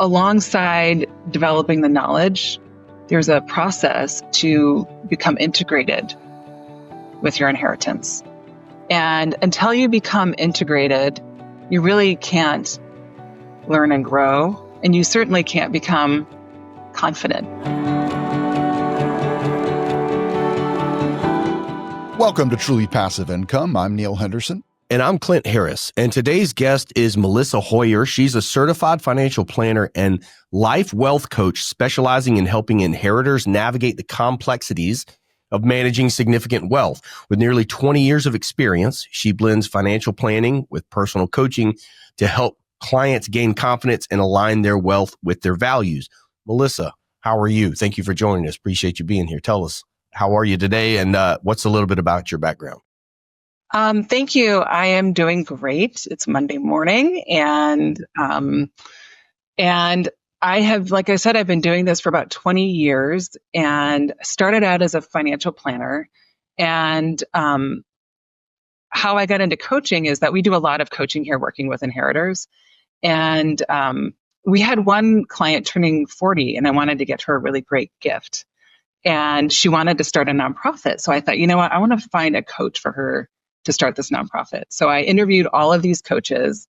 alongside developing the knowledge, there's a process to become integrated with your inheritance. And until you become integrated, you really can't learn and grow, and you certainly can't become confident. Welcome to Truly Passive Income. I'm Neil Henderson. And I'm Clint Harris. And today's guest is Melissa Hoyer. She's a certified financial planner and life wealth coach specializing in helping inheritors navigate the complexities of managing significant wealth. With nearly 20 years of experience, she blends financial planning with personal coaching to help clients gain confidence and align their wealth with their values. Melissa, how are you? Thank you for joining us. Appreciate you being here. Tell us, how are you today? And what's a little bit about your background? Thank you. I am doing great. It's Monday morning, and I have, like I said, I've been doing this for about 20 years, and started out as a financial planner. And how I got into coaching is that we do a lot of coaching here, working with inheritors. And we had one client turning 40, and I wanted to get her a really great gift. And she wanted to start a nonprofit. So I thought, you know what, I want to find a coach for her to start this nonprofit. So I interviewed all of these coaches.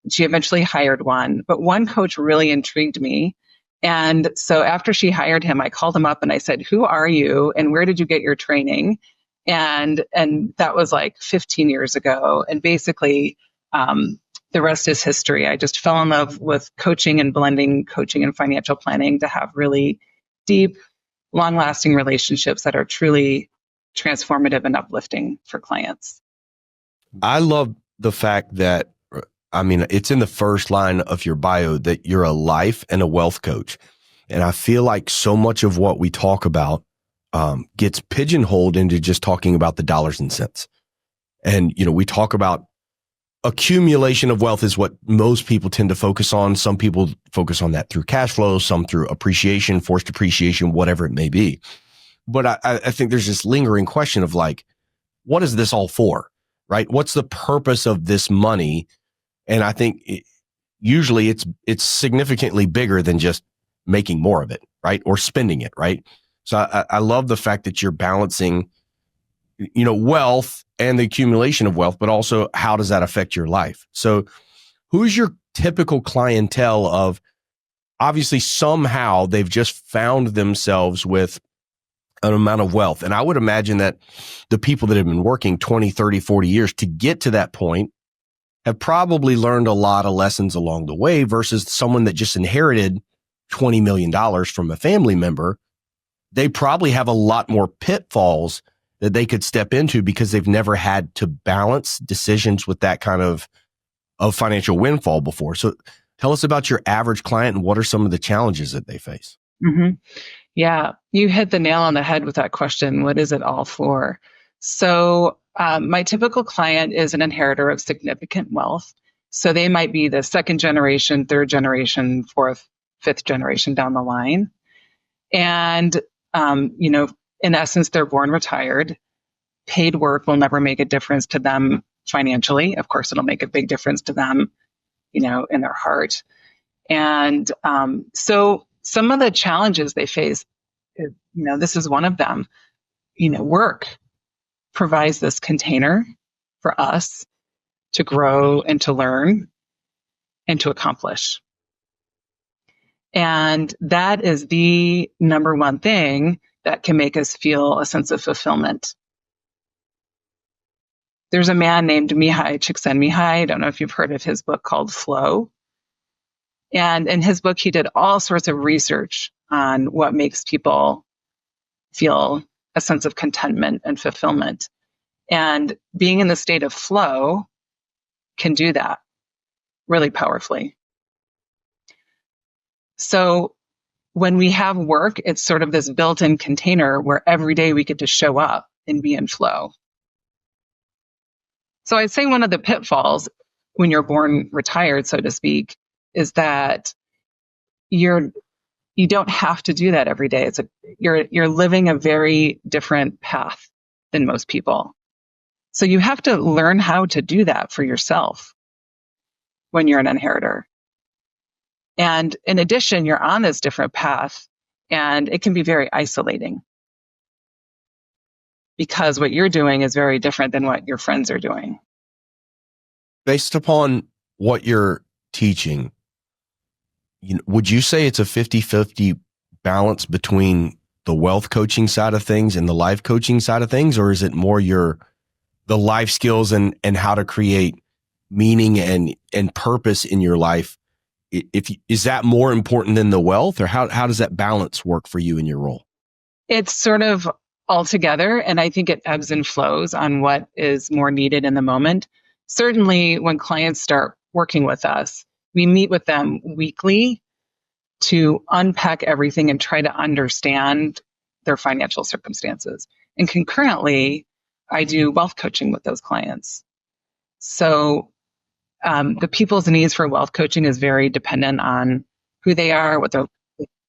She eventually hired one, but one coach really intrigued me. And so after she hired him, I called him up and I said, who are you and where did you get your training? And that was like 15 years ago. And basically, the rest is history. I just fell in love with coaching and blending coaching and financial planning to have really deep, long-lasting relationships that are truly transformative and uplifting for clients. I love the fact that, it's in the first line of your bio that you're a life and a wealth coach. And I feel like so much of what we talk about gets pigeonholed into just talking about the dollars and cents. And, we talk about accumulation of wealth is what most people tend to focus on. Some people focus on that through cash flow, some through appreciation, forced appreciation, whatever it may be. But I think there's this lingering question of like, what is this all for? Right? What's the purpose of this money? And I think usually it's significantly bigger than just making more of it, right? Or spending it, right? So I love the fact that you're balancing, wealth and the accumulation of wealth, but also how does that affect your life? So who's your typical clientele of, obviously somehow they've just found themselves with an amount of wealth. And I would imagine that the people that have been working 20, 30, 40 years to get to that point have probably learned a lot of lessons along the way versus someone that just inherited $20 million from a family member. They probably have a lot more pitfalls that they could step into because they've never had to balance decisions with that kind of financial windfall before. So tell us about your average client and what are some of the challenges that they face? Mm-hmm. Yeah, you hit the nail on the head with that question. What is it all for? So my typical client is an inheritor of significant wealth. So they might be the second generation, third generation, fourth, fifth generation down the line. And, in essence, they're born retired. Paid work will never make a difference to them financially. Of course, it'll make a big difference to them, in their heart. And so some of the challenges they face, this is one of them. Work provides this container for us to grow and to learn and to accomplish. And that is the number one thing that can make us feel a sense of fulfillment. There's a man named Mihai Csikszentmihalyi. I don't know if you've heard of his book called Flow. And in his book, he did all sorts of research on what makes people feel a sense of contentment and fulfillment. And being in the state of flow can do that really powerfully. So when we have work, it's sort of this built-in container where every day we get to show up and be in flow. So I'd say one of the pitfalls when you're born retired, so to speak, is that you don't have to do that every day. You're living a very different path than most people. So you have to learn how to do that for yourself when you're an inheritor. And in addition, you're on this different path, and it can be very isolating because what you're doing is very different than what your friends are doing. Based upon what you're teaching, would you say it's a 50-50 balance between the wealth coaching side of things and the life coaching side of things? Or is it more the life skills and how to create meaning and purpose in your life? Is that more important than the wealth, or how does that balance work for you in your role? It's sort of all together, and I think it ebbs and flows on what is more needed in the moment. Certainly, when clients start working with us, we meet with them weekly to unpack everything and try to understand their financial circumstances. And concurrently, I do wealth coaching with those clients. So the people's needs for wealth coaching is very dependent on who they are, what their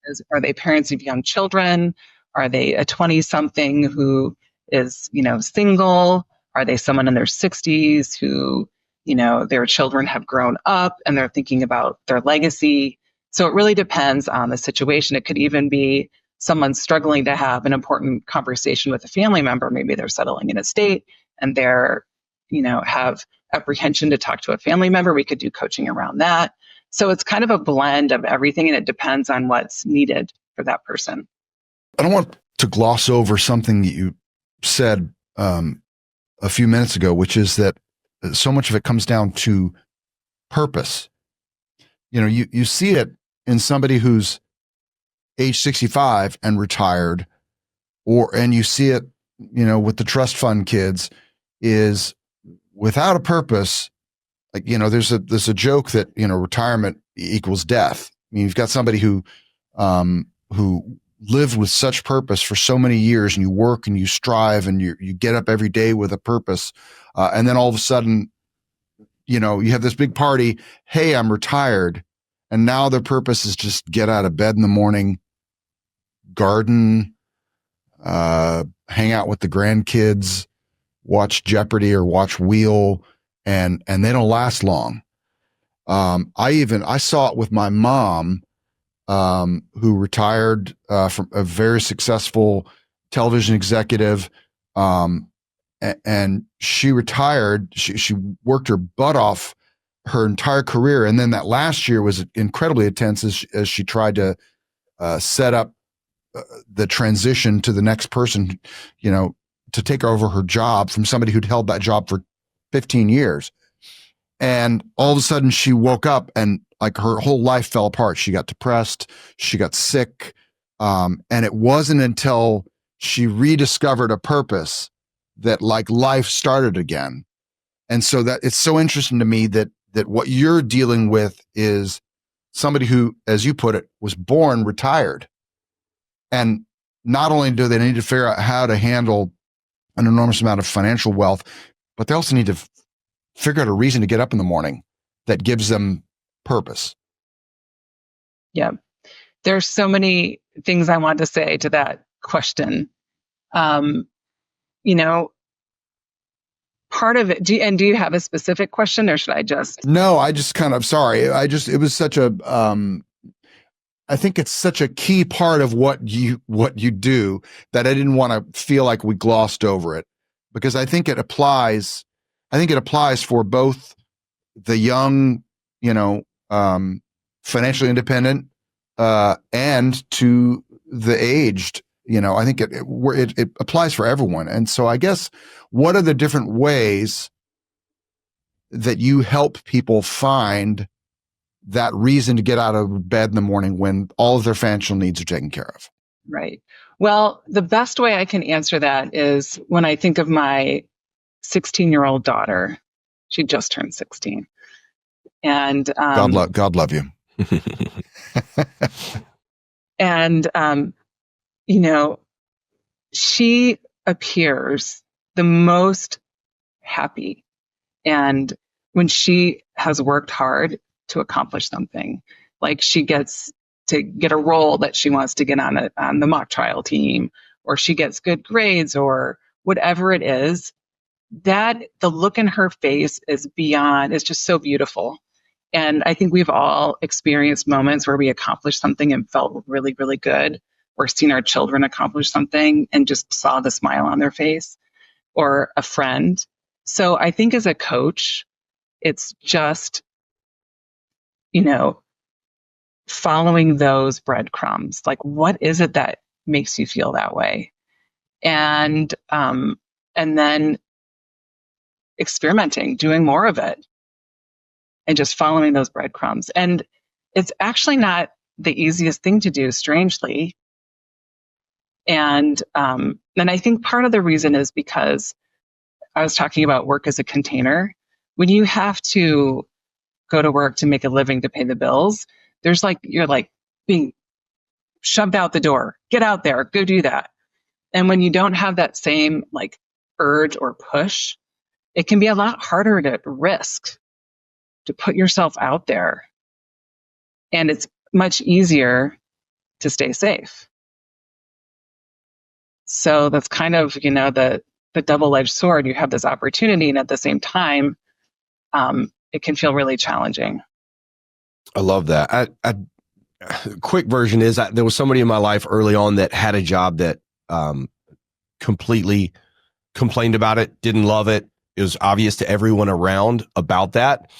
is. Are they parents of young children? Are they a 20-something who is, single? Are they someone in their 60s who, their children have grown up and they're thinking about their legacy? So it really depends on the situation. It could even be someone struggling to have an important conversation with a family member. Maybe they're settling in a state and they're, have apprehension to talk to a family member. We could do coaching around that. So it's kind of a blend of everything, and it depends on what's needed for that person. I don't want to gloss over something that you said a few minutes ago, which is that so much of it comes down to purpose. You see it in somebody who's age 65 and retired, and you see it, with the trust fund kids, is without a purpose. Like, there's a joke that, retirement equals death. I mean, you've got somebody who lived with such purpose for so many years, and you work and you strive and you get up every day with a purpose. And then all of a sudden, you have this big party. Hey, I'm retired. And now their purpose is just get out of bed in the morning, garden, hang out with the grandkids, watch Jeopardy or watch Wheel, and they don't last long. I saw it with my mom, who retired from a very successful television executive, and she retired. She worked her butt off her entire career, and then that last year was incredibly intense as she tried to set up the transition to the next person, to take over her job from somebody who'd held that job for 15 years. And all of a sudden she woke up and like her whole life fell apart. She got depressed. She got sick. And it wasn't until she rediscovered a purpose that like life started again. And so that it's so interesting to me that what you're dealing with is somebody who, as you put it, was born retired. And not only do they need to figure out how to handle an enormous amount of financial wealth, but they also need to figure out a reason to get up in the morning that gives them purpose. Yeah. There's so many things I want to say to that question. Part of it, do you have a specific question, or should I just? No, I just kind of, sorry. It was such a, I think it's such a key part of what you do that I didn't want to feel like we glossed over it, because I think it applies for both the young, financially independent, and to the aged. I think it applies for everyone. And so I guess, what are the different ways that you help people find that reason to get out of bed in the morning when all of their financial needs are taken care of? Right. Well, the best way I can answer that is when I think of my 16-year-old daughter. She just turned 16. And God love you. And she appears the most happy. And when she has worked hard to accomplish something, like she gets to get a role that she wants to get on the mock trial team, or she gets good grades, or whatever it is, that the look in her face is just so beautiful. And I think we've all experienced moments where we accomplished something and felt really, really good, or seen our children accomplish something and just saw the smile on their face, or a friend. So I think as a coach, it's just, following those breadcrumbs. Like, what is it that makes you feel that way? And then experimenting, doing more of it, and just following those breadcrumbs. And it's actually not the easiest thing to do, strangely. And I think part of the reason is because I was talking about work as a container. When you have to go to work to make a living to pay the bills, you're being shoved out the door. Get out there, go do that. And when you don't have that same urge or push, it can be a lot harder to risk, to put yourself out there. And it's much easier to stay safe. So that's kind of, the double-edged sword. You have this opportunity, and at the same time, it can feel really challenging. I love that. Quick version is there was somebody in my life early on that had a job that completely complained about it, didn't love it. It was obvious to everyone around about that.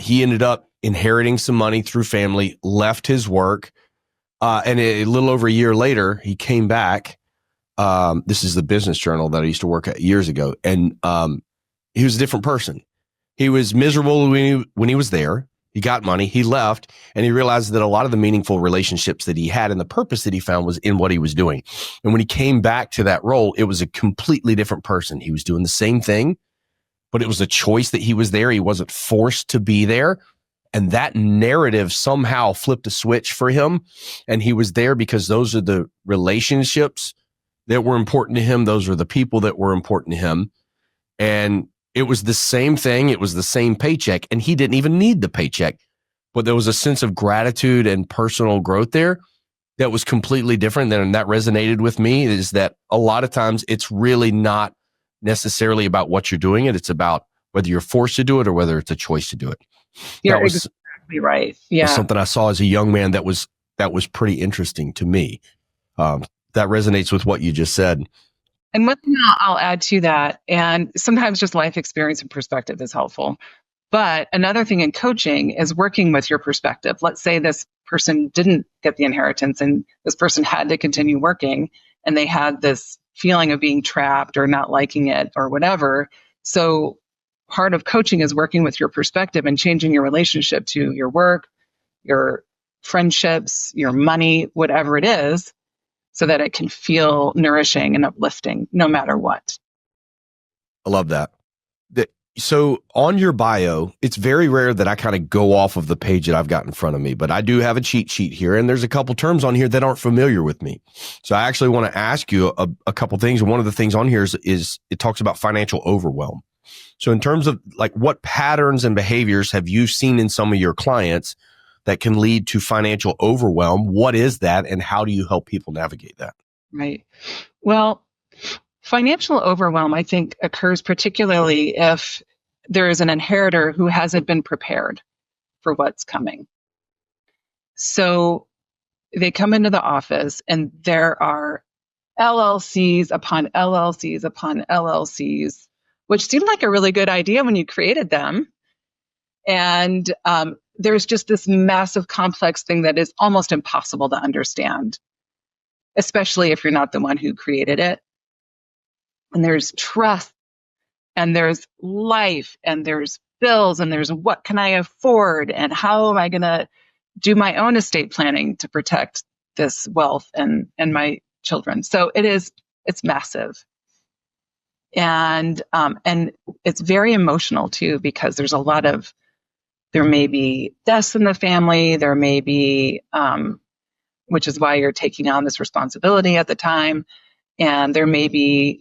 He ended up inheriting some money through family, left his work, and a little over a year later, he came back. This is the business journal that I used to work at years ago, and he was a different person. He was miserable when he was there. He got money, he left, and he realized that a lot of the meaningful relationships that he had and the purpose that he found was in what he was doing. And when he came back to that role, it was a completely different person. He was doing the same thing, but it was a choice that he was there. He wasn't forced to be there. And that narrative somehow flipped a switch for him. And he was there because those are the relationships that were important to him. Those are the people that were important to him. And it was the same thing. It was the same paycheck, and he didn't even need the paycheck. But there was a sense of gratitude and personal growth there that was completely different. And that resonated with me, is that a lot of times it's really not necessarily about what you're doing. It's about whether you're forced to do it or whether it's a choice to do it. You're exactly right. Yeah. Something I saw as a young man that was pretty interesting to me. That resonates with what you just said. And one thing I'll add to that, and sometimes just life experience and perspective is helpful. But another thing in coaching is working with your perspective. Let's say this person didn't get the inheritance and this person had to continue working, and they had this feeling of being trapped or not liking it or whatever. So part of coaching is working with your perspective and changing your relationship to your work, your friendships, your money, whatever it is, so that it can feel nourishing and uplifting no matter what. I love that. So on your bio, it's very rare that I kind of go off of the page that I've got in front of me, but I do have a cheat sheet here, and there's a couple terms on here that aren't familiar with me. So I actually want to ask you a couple things. One of the things on here is it talks about financial overwhelm. So in terms of what patterns and behaviors have you seen in some of your clients that can lead to financial overwhelm? What is that, and how do you help people navigate that? Right. Well, financial overwhelm, I think, occurs particularly if there is an inheritor who hasn't been prepared for what's coming. So they come into the office, and there are LLCs upon LLCs upon LLCs, which seemed like a really good idea when you created them. And there's just this massive complex thing that is almost impossible to understand, especially if you're not the one who created it. And there's trust, and there's life, and there's bills, and there's what can I afford, and how am I going to do my own estate planning to protect this wealth and my children. So it's massive. And it's very emotional too, because there may be deaths in the family. There may be, which is why you're taking on this responsibility at the time. And there may be,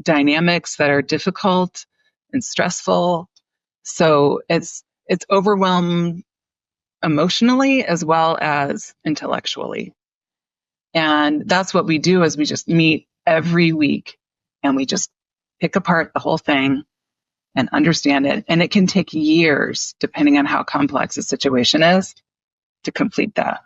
dynamics that are difficult and stressful. So it's overwhelmed emotionally as well as intellectually. And that's what we do, is we just meet every week and we just pick apart the whole thing and understand it. And it can take years, depending on how complex the situation is, to complete that.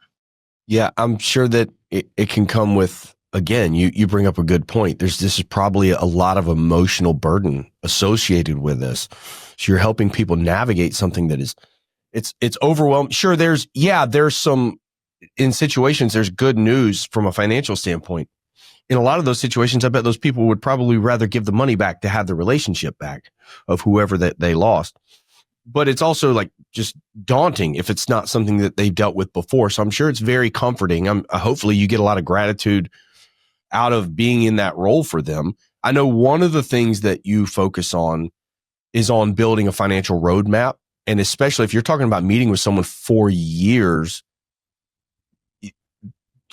Yeah, I'm sure that it can come with, again, you bring up a good point. This is probably a lot of emotional burden associated with this. So you're helping people navigate something that is, it's overwhelming. Sure, there's some, in situations, there's good news from a financial standpoint. In a lot of those situations, I bet those people would probably rather give the money back to have the relationship back of whoever that they lost. But it's also like just daunting if it's not something that they've dealt with before. So I'm sure it's very comforting. Hopefully you get a lot of gratitude out of being in that role for them. I know one of the things that you focus on is on building a financial roadmap. And especially if you're talking about meeting with someone for years,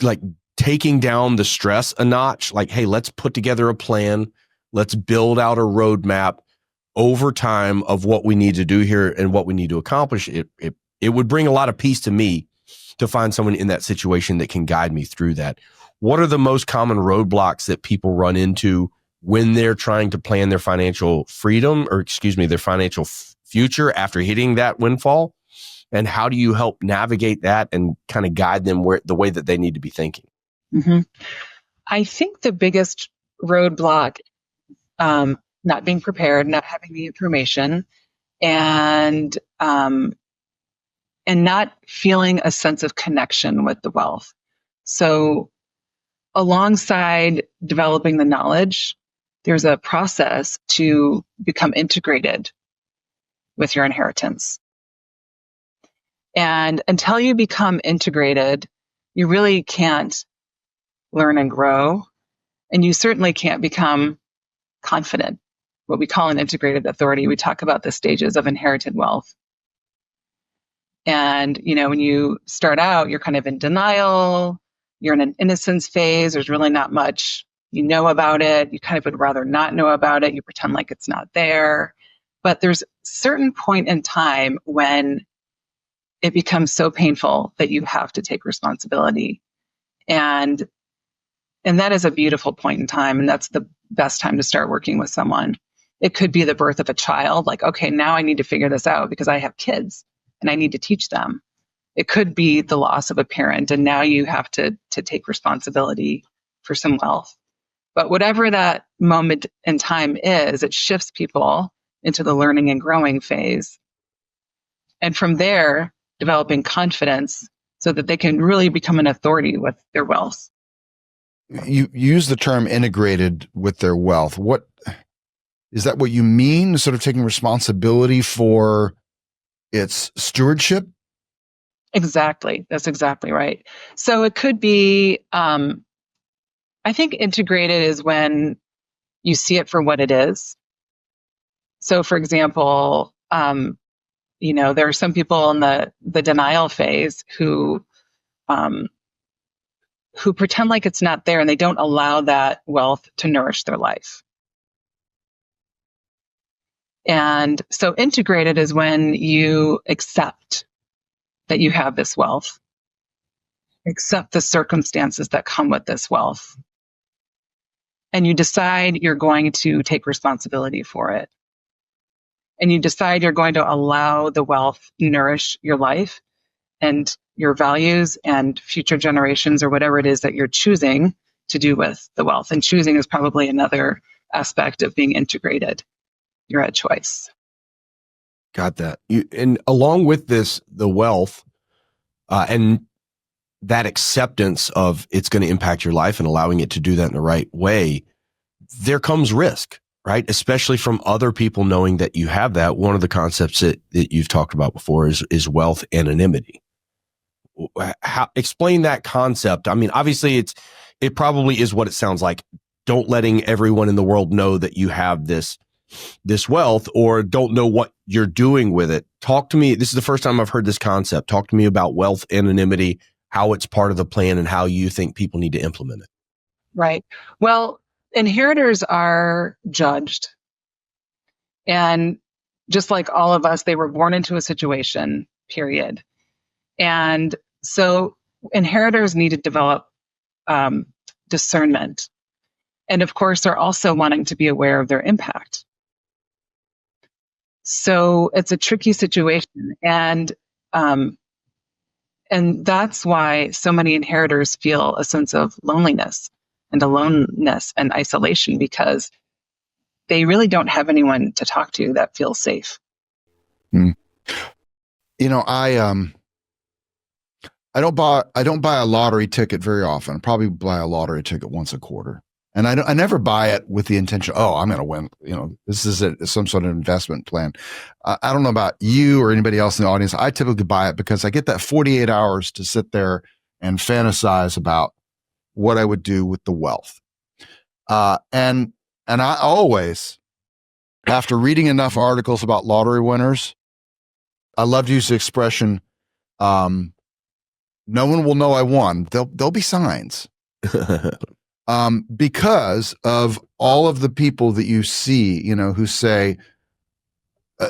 like taking down the stress a notch, like, hey, let's put together a plan. Let's build out a roadmap over time of what we need to do here and what we need to accomplish. It would bring a lot of peace to me to find someone in that situation that can guide me through that. What are the most common roadblocks that people run into when they're trying to plan their financial freedom, or their financial future after hitting that windfall? And how do you help navigate that and kind of guide them the way that they need to be thinking? Mm-hmm. I think the biggest roadblock, not being prepared, not having the information, and not feeling a sense of connection with the wealth. So alongside developing the knowledge, there's a process to become integrated with your inheritance. And until you become integrated, you really can't learn and grow. And you certainly can't become confident, what we call an integrated authority. We talk about the stages of inherited wealth. And, when you start out, you're kind of in denial, you're in an innocence phase, there's really not much you know about it, you kind of would rather not know about it, you pretend like it's not there. But there's a certain point in time when it becomes so painful that you have to take responsibility. And that is a beautiful point in time, and that's the best time to start working with someone. It could be the birth of a child, like, okay, now I need to figure this out because I have kids and I need to teach them. It could be the loss of a parent, and now you have to take responsibility for some wealth. But whatever that moment in time is, it shifts people into the learning and growing phase. And from there, developing confidence so that they can really become an authority with their wealth. You use the term integrated with their wealth. What is that? What you mean? Sort of taking responsibility for its stewardship? Exactly. That's exactly right. So it could be, I think integrated is when you see it for what it is. So for example, there are some people in the denial phase who pretend like it's not there, and they don't allow that wealth to nourish their life. And so integrated is when you accept that you have this wealth, accept the circumstances that come with this wealth, and you decide you're going to take responsibility for it. And you decide you're going to allow the wealth nourish your life and your values and future generations, or whatever it is that you're choosing to do with the wealth. And choosing is probably another aspect of being integrated. You're at choice. Got that. And along with this, the wealth and that acceptance of it's going to impact your life and allowing it to do that in the right way, there comes risk, right? Especially from other people knowing that you have that. One of the concepts that you've talked about before is wealth anonymity. Explain that concept. I mean, obviously it probably is what it sounds like. Don't letting everyone in the world know that you have this wealth, or don't know what you're doing with it. Talk to me. This is the first time I've heard this concept. Talk to me about wealth anonymity, how it's part of the plan, and how you think people need to implement it. Right. Well, inheritors are judged. And just like all of us, they were born into a situation, period. And so inheritors need to develop discernment. And of course, they're also wanting to be aware of their impact. So it's a tricky situation. And that's why so many inheritors feel a sense of loneliness and aloneness and isolation, because they really don't have anyone to talk to that feels safe. You know, I don't buy a lottery ticket very often. I probably buy a lottery ticket once a quarter. And I never buy it with the intention, oh, I'm going to win. You know, this is some sort of investment plan. I don't know about you or anybody else in the audience. I typically buy it because I get that 48 hours to sit there and fantasize about what I would do with the wealth. And I always, after reading enough articles about lottery winners, I love to use the expression, no one will know I won. There'll be signs. Because of all of the people that you see, you know, who say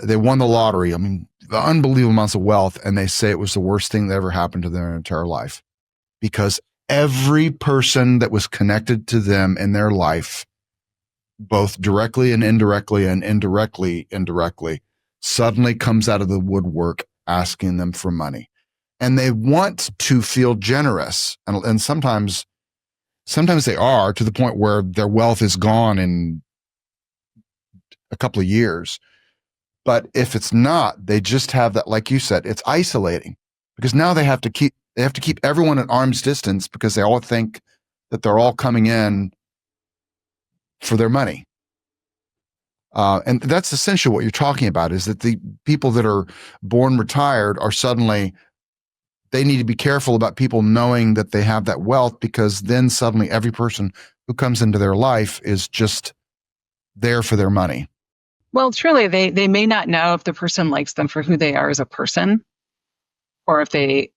they won the lottery. I mean, the unbelievable amounts of wealth, and they say it was the worst thing that ever happened to their entire life, because every person that was connected to them in their life, both directly and indirectly, suddenly comes out of the woodwork asking them for money. And they want to feel generous. And sometimes they are, to the point where their wealth is gone in a couple of years. But if it's not, they just have that, like you said, it's isolating, because now they have to keep everyone at arm's distance, because they all think that they're all coming in for their money. And that's essentially what you're talking about, is that the people that are born retired are suddenly, they need to be careful about people knowing that they have that wealth, because then suddenly every person who comes into their life is just there for their money. Well, truly, they may not know if the person likes them for who they are as a person, or if they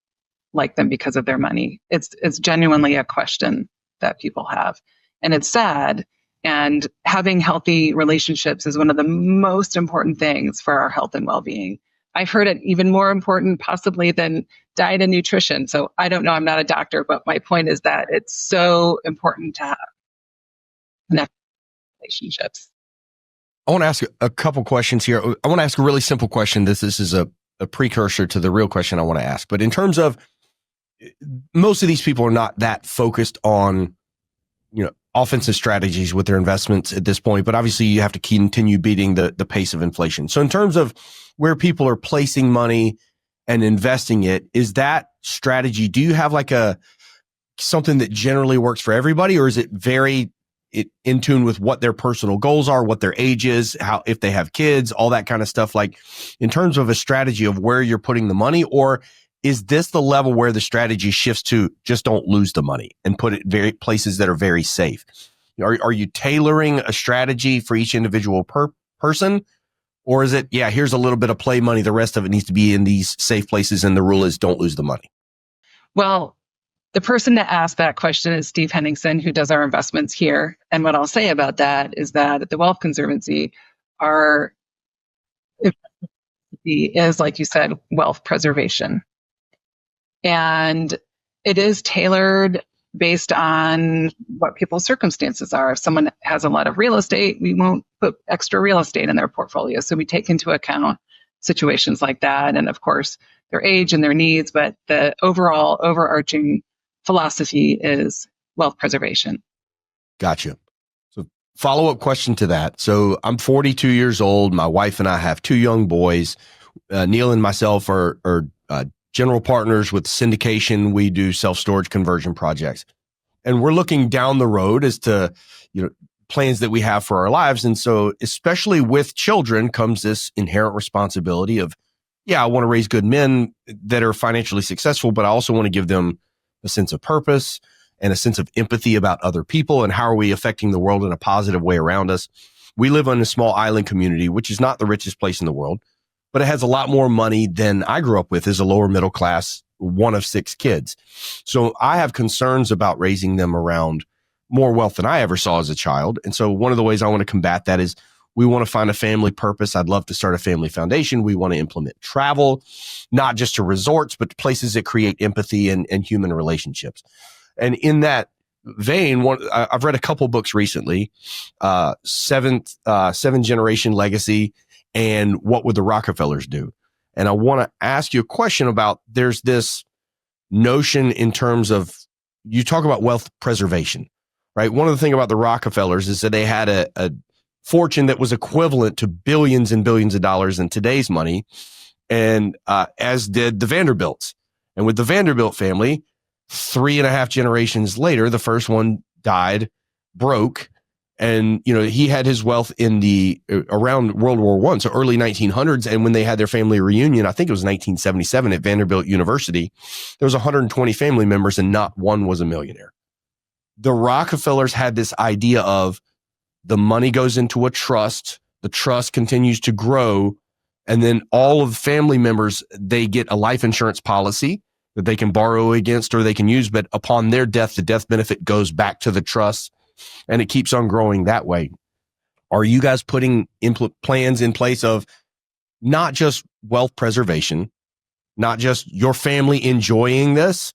like them because of their money. It's genuinely a question that people have. And it's sad. And having healthy relationships is one of the most important things for our health and well-being. I've heard it even more important possibly than diet and nutrition. So I don't know, I'm not a doctor, but my point is that it's so important to have connected relationships. I want to ask a couple questions here. I want to ask a really simple question. This is a precursor to the real question I want to ask. But in terms of, most of these people are not that focused on, you know, offensive strategies with their investments at this point, but obviously you have to continue beating the pace of inflation. So in terms of where people are placing money and investing it, is that strategy, do you have like something that generally works for everybody, or is it very in tune with what their personal goals are, what their age is, how, if they have kids, all that kind of stuff? Like, in terms of a strategy of where you're putting the money, or is this the level where the strategy shifts to just don't lose the money and put it very places that are very safe? Are you tailoring a strategy for each individual person? Or is it, yeah, here's a little bit of play money, the rest of it needs to be in these safe places, and the rule is don't lose the money? Well, the person to ask that question is Steve Henningsen, who does our investments here. And what I'll say about that is that at the Wealth Conservancy, our is, like you said, wealth preservation. And it is tailored based on what people's circumstances are. If someone has a lot of real estate, we won't put extra real estate in their portfolio. So we take into account situations like that, and of course, their age and their needs. But the overall overarching philosophy is wealth preservation. Gotcha. So follow-up question to that. So I'm 42 years old. My wife and I have 2 young boys. Neil and myself are general partners with syndication. We do self-storage conversion projects, and we're looking down the road as to, you know, plans that we have for our lives. And so, especially with children, comes this inherent responsibility of, yeah, I want to raise good men that are financially successful, but I also want to give them a sense of purpose and a sense of empathy about other people, and how are we affecting the world in a positive way around us. We live in a small island community, which is not the richest place in the world, but it has a lot more money than I grew up with as a lower middle class, one of 6 kids. So I have concerns about raising them around more wealth than I ever saw as a child. And so one of the ways I want to combat that is we want to find a family purpose. I'd love to start a family foundation. We want to implement travel, not just to resorts, but to places that create empathy and human relationships. And in that vein, I've read a couple books recently, Seven Generation Legacy and what would the Rockefellers do? And I want to ask you a question about, there's this notion in terms of, you talk about wealth preservation, right? One of the things about the Rockefellers is that they had a fortune that was equivalent to billions and billions of dollars in today's money, and as did the Vanderbilts. And with the Vanderbilt family, 3.5 generations later, the first one died broke. And, he had his wealth in around World War I, so early 1900s. And when they had their family reunion, I think it was 1977 at Vanderbilt University, there was 120 family members and not one was a millionaire. The Rockefellers had this idea of the money goes into a trust, the trust continues to grow, and then all of the family members, they get a life insurance policy that they can borrow against or they can use. But upon their death, the death benefit goes back to the trust. And it keeps on growing that way. Are you guys putting plans in place of not just wealth preservation, not just your family enjoying this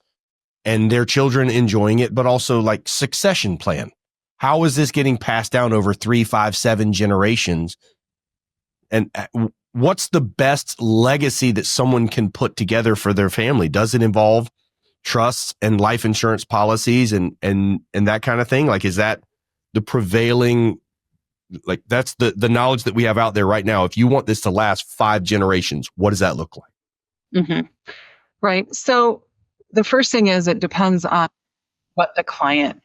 and their children enjoying it, but also like succession plan? How is this getting passed down over 3, 5, 7 generations? And what's the best legacy that someone can put together for their family? Does it involve trusts and life insurance policies and that kind of thing? Like, is that the prevailing, like that's the knowledge that we have out there right now? If you want this to last 5 generations, what does that look like? Mm-hmm. Right. So the first thing is, it depends on what the client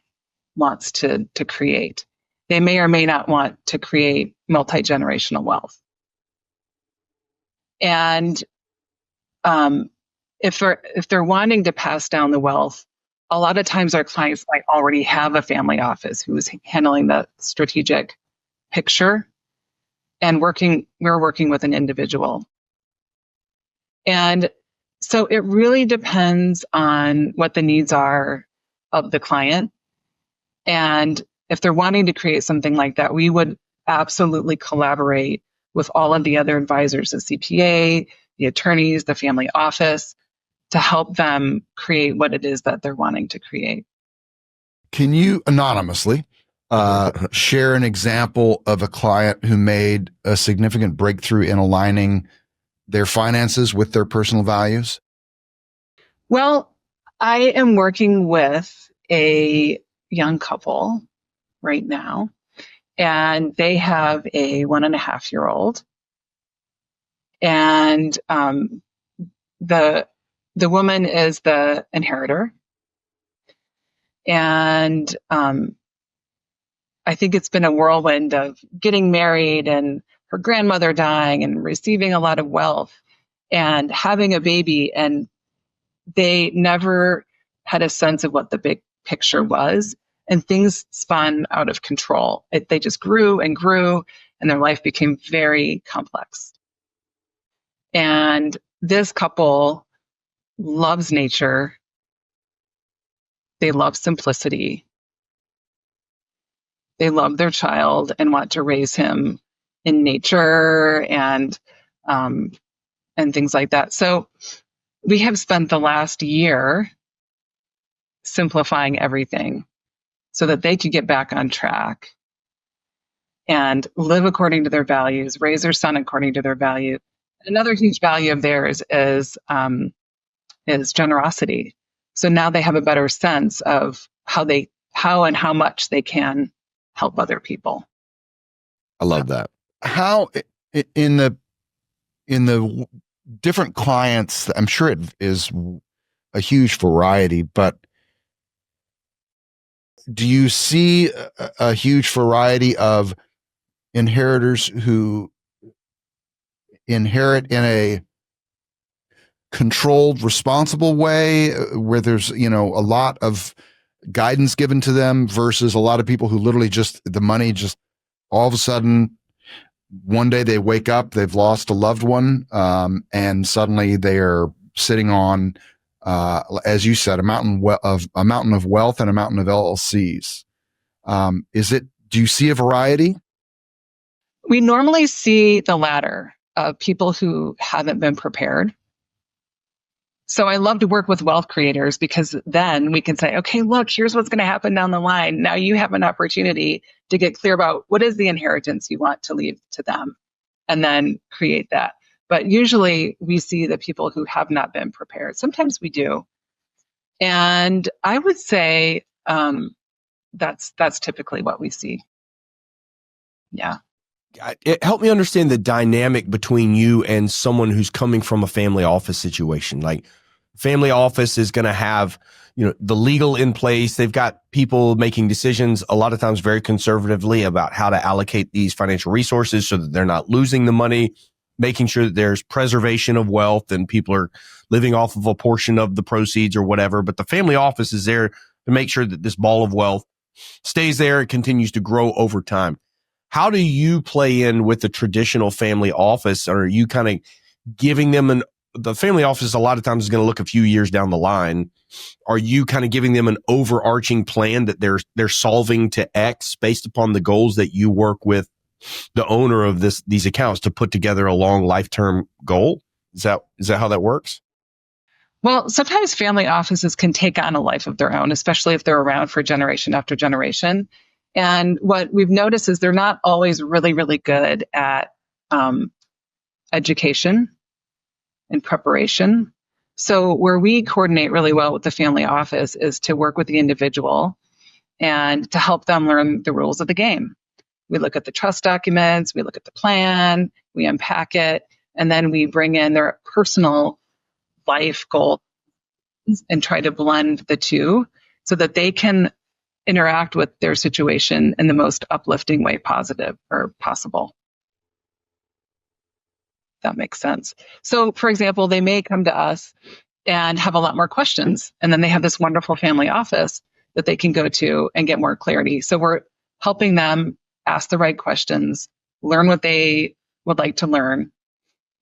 wants to create. They may or may not want to create multi-generational wealth. And if they're wanting to pass down the wealth, a lot of times our clients might already have a family office who is handling the strategic picture, and we're working with an individual. And so it really depends on what the needs are of the client. And if they're wanting to create something like that, we would absolutely collaborate with all of the other advisors, the CPA, the attorneys, the family office, to help them create what it is that they're wanting to create. Can you anonymously share an example of a client who made a significant breakthrough in aligning their finances with their personal values? Well, I am working with a young couple right now, and they have a 1.5-year-old. And the woman is the inheritor. And I think it's been a whirlwind of getting married and her grandmother dying and receiving a lot of wealth and having a baby. And they never had a sense of what the big picture was. And things spun out of control. They just grew and grew, and their life became very complex. And this couple loves nature. They love simplicity. They love their child and want to raise him in nature and things like that. So we have spent the last year simplifying everything so that they could get back on track and live according to their values, raise their son according to their value. Another huge value of theirs is generosity. So now they have a better sense of how and how much they can help other people. I love that. How in the different clients, I'm sure it is a huge variety, but do you see a huge variety of inheritors who inherit in a controlled, responsible way where there's, a lot of guidance given to them versus a lot of people who literally just the money just all of a sudden one day they wake up, they've lost a loved one, and suddenly they are sitting on, as you said, a mountain of wealth and a mountain of LLCs. Do you see a variety? We normally see the latter of people who haven't been prepared. So I love to work with wealth creators because then we can say, okay, look, here's what's going to happen down the line. Now you have an opportunity to get clear about what is the inheritance you want to leave to them. and then create that. But usually we see the people who have not been prepared. Sometimes we do. And I would say that's typically what we see. Yeah. Help me understand the dynamic between you and someone who's coming from a family office situation. Like, family office is going to have, the legal in place. They've got people making decisions a lot of times very conservatively about how to allocate these financial resources so that they're not losing the money, making sure that there's preservation of wealth and people are living off of a portion of the proceeds or whatever. But the family office is there to make sure that this ball of wealth stays there and continues to grow over time. How do you play in with the traditional family office? Or are you kind of giving them the family office a lot of times is going to look a few years down the line. Are you kind of giving them an overarching plan that they're solving to X based upon the goals that you work with the owner of these accounts to put together a long life-term goal? Is that how that works? Well, sometimes family offices can take on a life of their own, especially if they're around for generation after generation. And what we've noticed is they're not always really, really good at education and preparation. So where we coordinate really well with the family office is to work with the individual and to help them learn the rules of the game. We look at the trust documents, we look at the plan, we unpack it, and then we bring in their personal life goals and try to blend the two so that they can interact with their situation in the most uplifting way positive or possible. That makes sense. So, for example, they may come to us and have a lot more questions, and then they have this wonderful family office that they can go to and get more clarity. So we're helping them ask the right questions, learn what they would like to learn,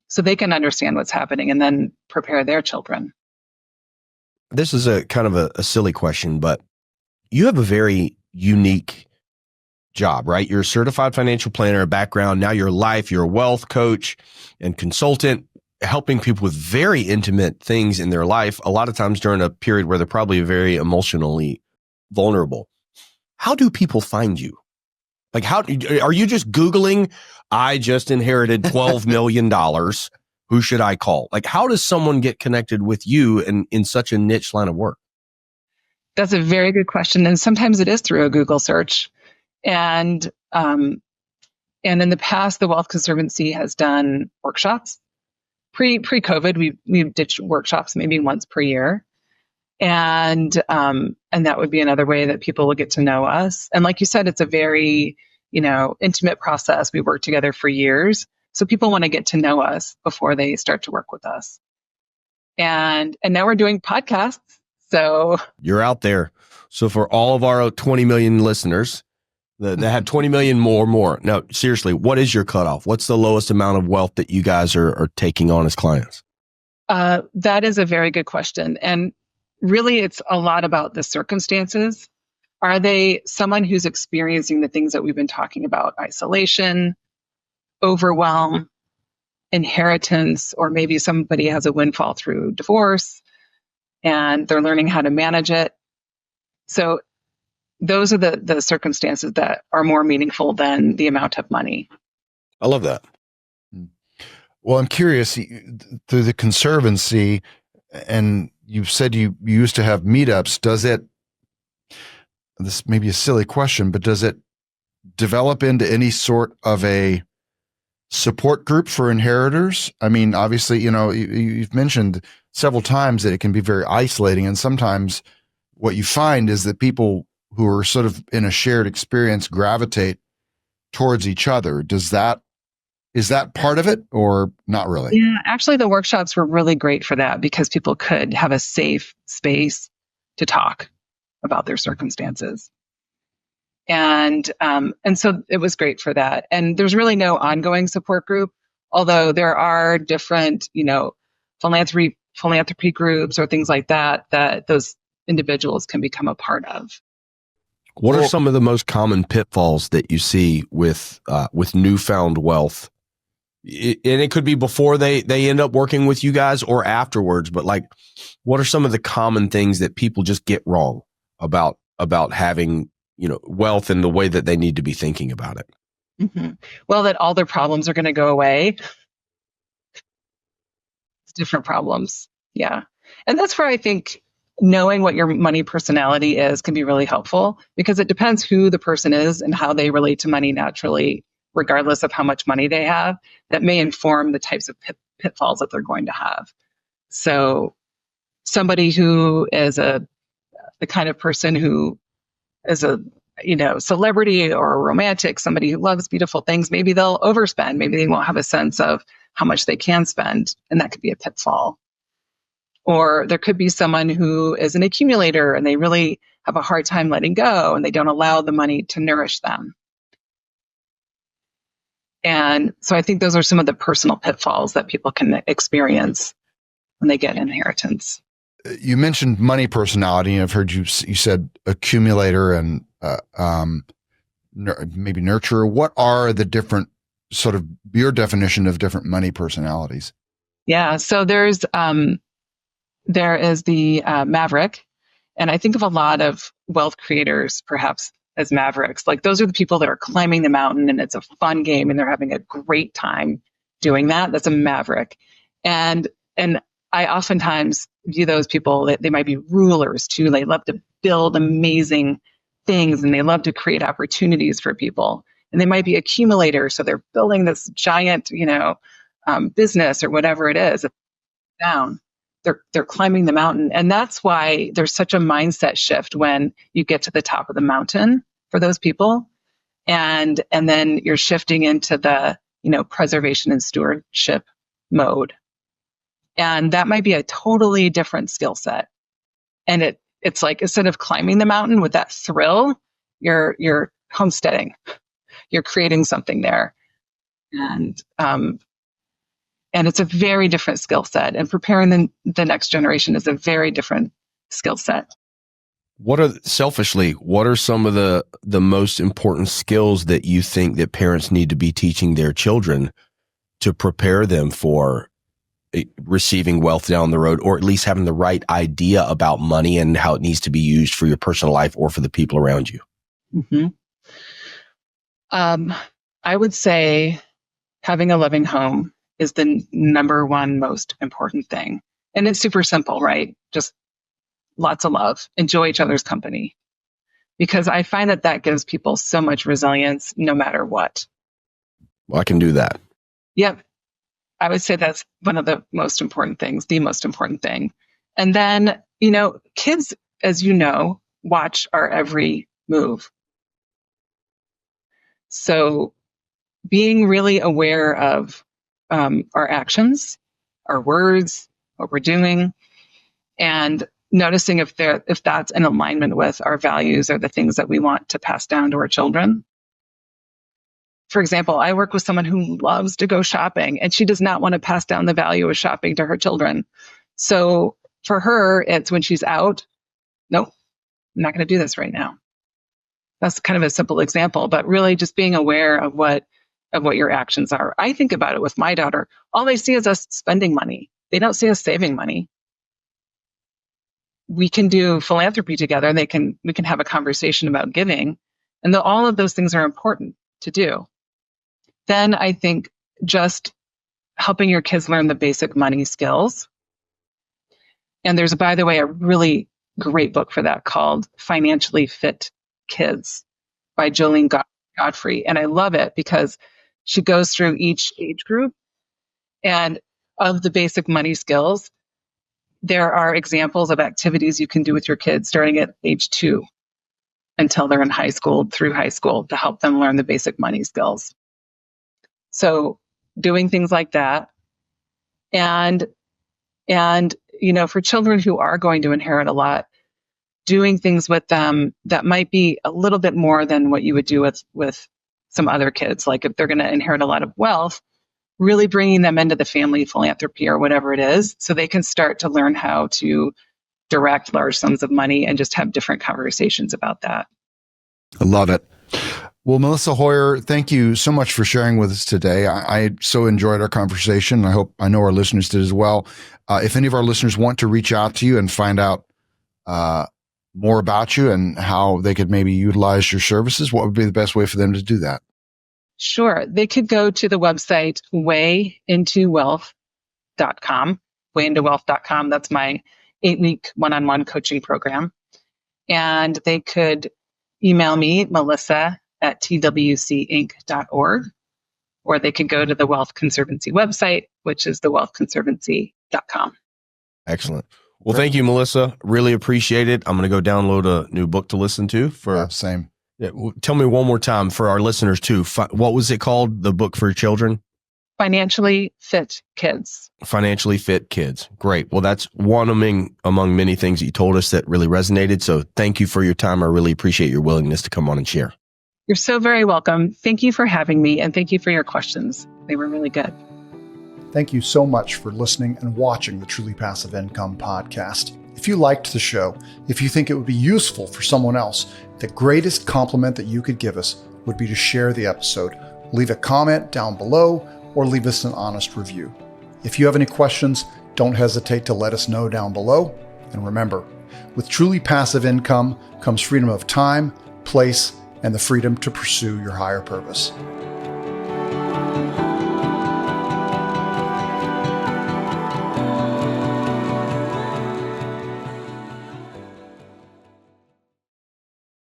so they can understand what's happening and then prepare their children. This is a kind of a silly question, but you have a very unique job, right? You're a certified financial planner, a background. Now you're a wealth coach and consultant, helping people with very intimate things in their life, a lot of times during a period where they're probably very emotionally vulnerable. How do people find you? Like, are you just Googling, I just inherited $12 million. Who should I call? Like, how does someone get connected with you in such a niche line of work? That's a very good question. And sometimes it is through a Google search. And in the past, the Wealth Conservancy has done workshops. Pre-COVID, we did workshops maybe once per year. And that would be another way that people will get to know us. And like you said, it's a very, intimate process. We worked together for years. So people want to get to know us before they start to work with us. And now we're doing podcasts. So you're out there. So for all of our 20 million listeners that have 20 million more. Now, seriously, what is your cutoff? What's the lowest amount of wealth that you guys are taking on as clients? That is a very good question. And really, it's a lot about the circumstances. Are they someone who's experiencing the things that we've been talking about? Isolation, overwhelm, inheritance, or maybe somebody has a windfall through divorce and they're learning how to manage it. So those are the circumstances that are more meaningful than the amount of money. I love that. Well, I'm curious, through the Conservancy, and you've said you used to have meetups, this may be a silly question, but does it develop into any sort of a support group for inheritors? I mean, obviously, you've mentioned several times that it can be very isolating, and sometimes what you find is that people who are sort of in a shared experience gravitate towards each other. Is that part of it or not really? Yeah, actually the workshops were really great for that because people could have a safe space to talk about their circumstances. And so it was great for that. And there's really no ongoing support group, although there are different, philanthropy groups or things like that those individuals can become a part of. What are some of the most common pitfalls that you see with newfound wealth? And it could be before they end up working with you guys or afterwards, but like, what are some of the common things that people just get wrong about having, wealth and the way that they need to be thinking about it? Hmm. Well, that all their problems are going to go away. It's different problems. Yeah. And that's where I think knowing what your money personality is can be really helpful, because it depends who the person is and how they relate to money naturally, regardless of how much money they have. That may inform the types of pitfalls that they're going to have. So somebody who is the kind of person who is a celebrity or a romantic, somebody who loves beautiful things, maybe they'll overspend. Maybe they won't have a sense of how much they can spend, and that could be a pitfall. Or there could be someone who is an accumulator and they really have a hard time letting go and they don't allow the money to nourish them. And so I think those are some of the personal pitfalls that people can experience when they get inheritance. You mentioned money personality, and I've heard you said accumulator and maybe nurturer. What are the different sort of your definition of different money personalities? Yeah, so there is the maverick, and I think of a lot of wealth creators perhaps as mavericks. Like those are the people that are climbing the mountain and it's a fun game and they're having a great time doing that. That's a maverick. And I oftentimes view those people that they might be rulers too. They love to build amazing things and they love to create opportunities for people. And they might be accumulators. So they're building this giant, business or whatever it is down. They're climbing the mountain. And that's why there's such a mindset shift when you get to the top of the mountain for those people. And then you're shifting into the, preservation and stewardship mode. And that might be a totally different skill set. And it's like, instead of climbing the mountain with that thrill, you're homesteading. You're creating something there. And it's a very different skill set. And preparing the next generation is a very different skill set. What are some of the most important skills that you think that parents need to be teaching their children to prepare them for receiving wealth down the road, or at least having the right idea about money and how it needs to be used for your personal life or for the people around you? Mm-hmm. I would say having a loving home is the number one most important thing. And it's super simple, right? Just lots of love, enjoy each other's company. Because I find that gives people so much resilience no matter what. Well, I can do that. Yep. I would say that's one of the most important things, the most important thing. And then, kids, as you know, watch our every move. So being really aware of our actions, our words, what we're doing, and noticing if that's in alignment with our values or the things that we want to pass down to our children. For example, I work with someone who loves to go shopping and she does not want to pass down the value of shopping to her children. So for her, it's when she's out, nope, I'm not going to do this right now. That's kind of a simple example, but really just being aware of what your actions are. I think about it with my daughter. All they see is us spending money. They don't see us saving money. We can do philanthropy together. We can have a conversation about giving, and all of those things are important to do. Then I think just helping your kids learn the basic money skills. And there's, by the way, a really great book for that called Financially Fit Kids by Jolene Godfrey. And I love it because she goes through each age group, and of the basic money skills, there are examples of activities you can do with your kids starting at age 2 until they're in high school, through high school, to help them learn the basic money skills. So doing things like that. And for children who are going to inherit a lot, doing things with them that might be a little bit more than what you would do with some other kids. Like if they're going to inherit a lot of wealth, really bringing them into the family philanthropy or whatever it is, so they can start to learn how to direct large sums of money and just have different conversations about that. I love it. Well, Melissa Hoyer, thank you so much for sharing with us today. I so enjoyed our conversation. I know our listeners did as well. If any of our listeners want to reach out to you and find out more about you and how they could maybe utilize your services, what would be the best way for them to do that? Sure. They could go to the website wayintowealth.com, wayintowealth.com. That's my 8-week one-on-one coaching program. And they could email me, melissa@twcinc.org, or they could go to the Wealth Conservancy website, which is thewealthconservancy.com. Excellent. Well, thank you, Melissa. Really appreciate it. I'm going to go download a new book to listen to. Same. Yeah, tell me one more time for our listeners too. What was it called? The book for children? Financially Fit Kids. Financially Fit Kids. Great. Well, that's one among many things that you told us that really resonated. So thank you for your time. I really appreciate your willingness to come on and share. You're so very welcome. Thank you for having me, and thank you for your questions. They were really good. Thank you so much for listening and watching the Truly Passive Income podcast. If you liked the show, if you think it would be useful for someone else, the greatest compliment that you could give us would be to share the episode, leave a comment down below, or leave us an honest review. If you have any questions, don't hesitate to let us know down below. And remember, with truly passive income comes freedom of time, place, and the freedom to pursue your higher purpose.